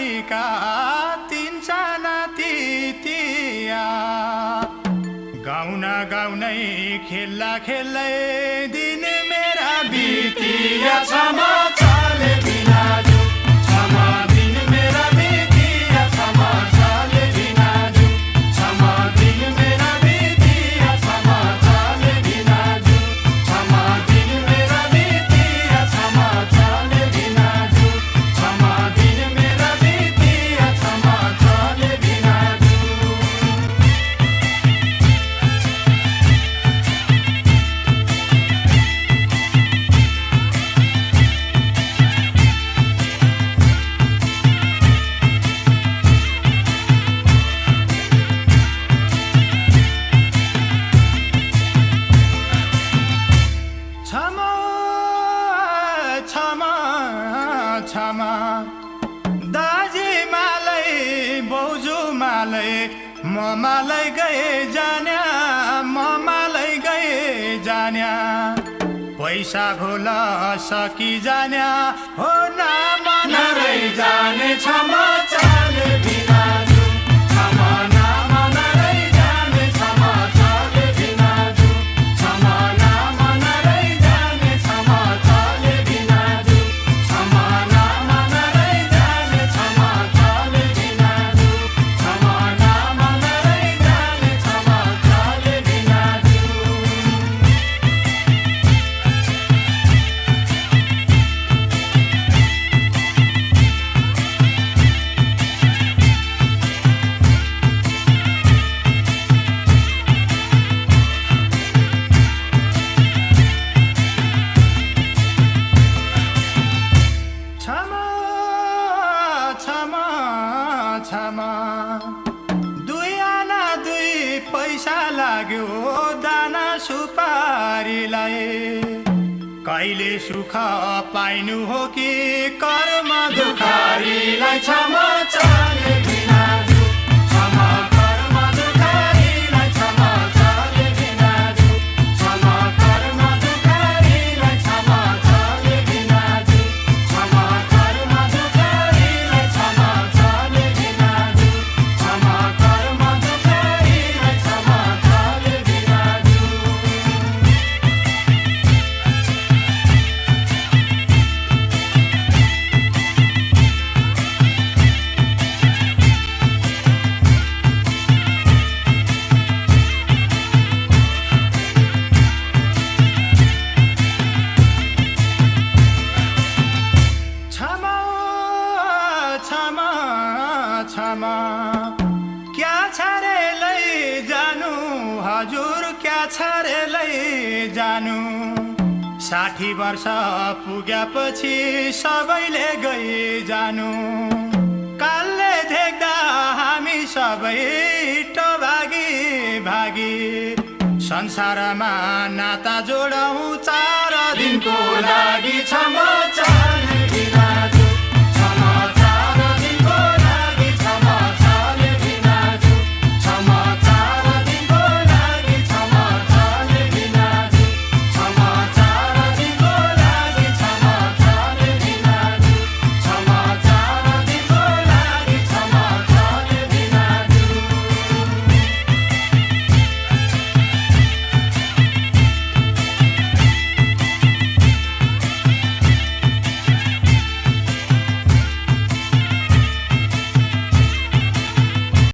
बारीका तिनजना तितिया गाउन गाउनै खेल्ला खेल्लै दिन मेरा बितिया क्षमा चाले बिनाजु क्षमा दिन मेरा बितिया क्षमा चाले बिनाजु क्षमा दिन मेरा बितिया क्षमा चाले बिनाजु क्षमा दिन मेरा बितिया क्षमा चाले बिनाजु क्षमा दिन मेरा बितिया क्षमा चाले बिनाजु क्षमा क्षमा क्षमा दाजुमालाई बौजूमालाई ममालाई गए जान्या ममालाई गए जान्या पैसा घोल सकी जान्या हो नाम नरै जाने क्षमा चाले बिनाजु क्षमा नाम नरै जाने क्षमा चाले बिनाजु क्षमा नाम नरै जाने क्षमा चाले बिनाजु क्षमा नाम नरै जाने क्षमा चाले बिनाजु क्षमा नाम नरै जाने क्षमा चाले बिनाजु क्षमा क्षमा क्षमा दुई आना दुई पैसा लाग्यो दाना सुपारीलाई कहिले सुख पाइनु हो कि कर्म दुखारीलाई क्षमा चाले बिनाजु क्षमा कर्म दुखारीलाई क्षमा चाले बिनाजु क्षमा कर्म दुखारीलाई क्षमा चाले बिनाजु क्षमा कर्म दुखारीलाई क्षमा चाले बिनाजु क्षमा कर्म दुखारीलाई क्षमा चाले बिनाजु क्षमा क्षमा क्षमा क्या छारे लै जानु हजुर क्या छारे लै जानु 60 वर्ष पुगेपछि सबैले गई जानु कालले देख्दा हामी सबै भागी भागी संसारमा नाता जोडौँ 4 दिनको लागि क्षमा चाले